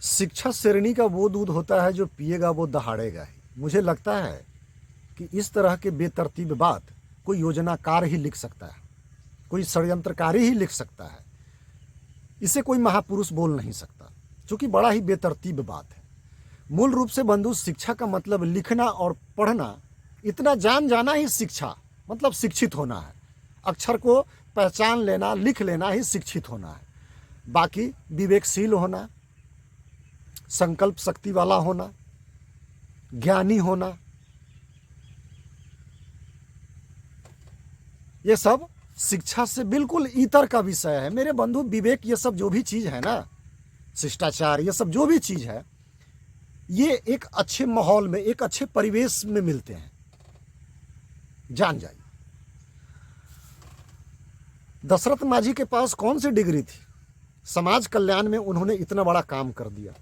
शिक्षा शेरनी का वो दूध होता है जो पिएगा वो दहाड़ेगा ही। मुझे लगता है कि इस तरह के बेतरतीब बात कोई योजनाकार ही लिख सकता है, कोई षड्यंत्रकारी ही लिख सकता है। इसे कोई महापुरुष बोल नहीं सकता, क्योंकि बड़ा ही बेतरतीब बात है। मूल रूप से बंधु, शिक्षा का मतलब लिखना और पढ़ना, इतना जान जाना ही शिक्षा मतलब शिक्षित होना है। अक्षर को पहचान लेना, लिख लेना ही शिक्षित होना है। बाकी विवेकशील होना, संकल्प शक्ति वाला होना, ज्ञानी होना, ये सब शिक्षा से बिल्कुल इतर का विषय है मेरे बंधु। विवेक, ये सब जो भी चीज़ है ना, शिष्टाचार, ये सब जो भी चीज़ है, ये एक अच्छे माहौल में, एक अच्छे परिवेश में मिलते हैं। जान जाइए, दशरथ माझी के पास कौन सी डिग्री थी? समाज कल्याण में उन्होंने इतना बड़ा काम कर दिया।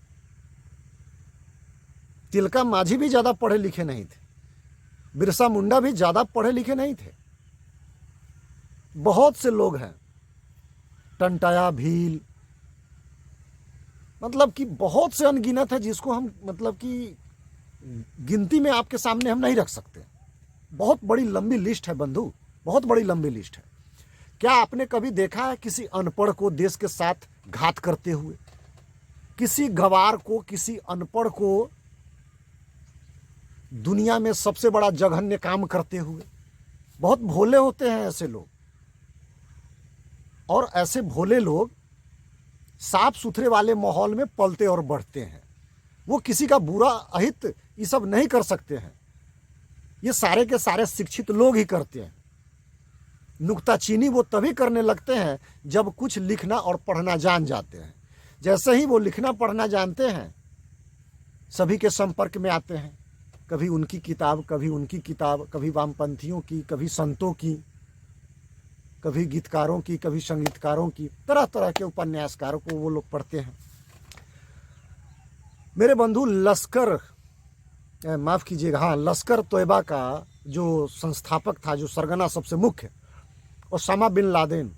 तिलका माझी भी ज़्यादा पढ़े लिखे नहीं थे, बिरसा मुंडा भी ज़्यादा पढ़े लिखे नहीं थे। बहुत से लोग हैं, टंटाया भील, मतलब कि बहुत से अनगिनत है, जिसको हम मतलब कि गिनती में आपके सामने हम नहीं रख सकते। बहुत बड़ी लंबी लिस्ट है बंधु, बहुत बड़ी लंबी लिस्ट है। क्या आपने कभी देखा है किसी अनपढ़ को देश के साथ घात करते हुए? किसी गवार को, किसी अनपढ़ को दुनिया में सबसे बड़ा जघन्य काम करते हुए? बहुत भोले होते हैं ऐसे लोग, और ऐसे भोले लोग साफ सुथरे वाले माहौल में पलते और बढ़ते हैं। वो किसी का बुरा अहित ये सब नहीं कर सकते हैं। ये सारे के सारे शिक्षित लोग ही करते हैं। नुक्ताचीनी वो तभी करने लगते हैं जब कुछ लिखना और पढ़ना जान जाते हैं। जैसे ही वो लिखना पढ़ना जानते हैं, सभी के संपर्क में आते हैं। कभी उनकी किताब, कभी उनकी किताब, कभी वामपंथियों की, कभी संतों की, कभी गीतकारों की, कभी संगीतकारों की, तरह तरह के उपन्यासकारों को वो लोग पढ़ते हैं। मेरे बंधु, माफ़ कीजिएगा, हाँ, लश्कर तोयबा का जो संस्थापक था, जो सरगना सबसे मुख्य, ओसामा बिन लादेन,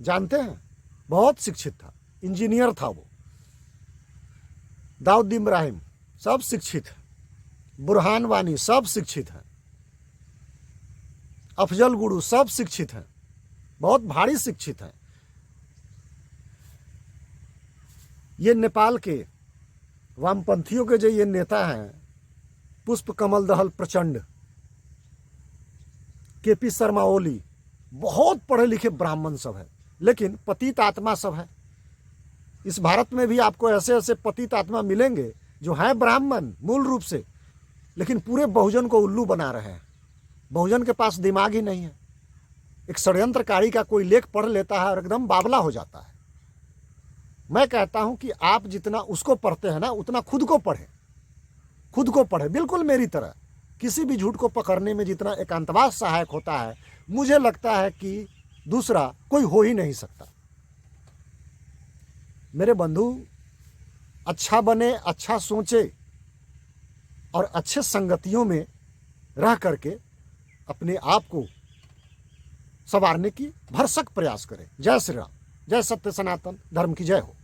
जानते हैं? बहुत शिक्षित था, इंजीनियर था वो। दाऊद इब्राहिम, सब शिक्षित है। बुरहान वानी, सब शिक्षित हैं। अफजल गुरु, सब शिक्षित हैं, बहुत भारी शिक्षित हैं। ये नेपाल के वामपंथियों के जो ये नेता हैं, पुष्प कमल दहल प्रचंड, केपी शर्मा ओली, बहुत पढ़े लिखे ब्राह्मण सब है, लेकिन पतित आत्मा सब है। इस भारत में भी आपको ऐसे ऐसे पतित आत्मा मिलेंगे जो हैं ब्राह्मण मूल रूप से, लेकिन पूरे बहुजन को उल्लू बना रहे हैं। बहुजन के पास दिमाग ही नहीं है। एक षड्यंत्रकारी का कोई लेख पढ़ लेता है और एकदम बावला हो जाता है। मैं कहता हूं कि आप जितना उसको पढ़ते हैं ना, उतना खुद को पढ़े, खुद को पढ़े, बिल्कुल मेरी तरह। किसी भी झूठ को पकड़ने में जितना एकांतवास सहायक होता है, मुझे लगता है कि दूसरा कोई हो ही नहीं सकता। मेरे बंधु, अच्छा बने, अच्छा सोचे और अच्छे संगतियों में रह करके अपने आप को संवारने की भरसक प्रयास करें। जय श्री राम, जय सत्य सनातन धर्म की जय हो।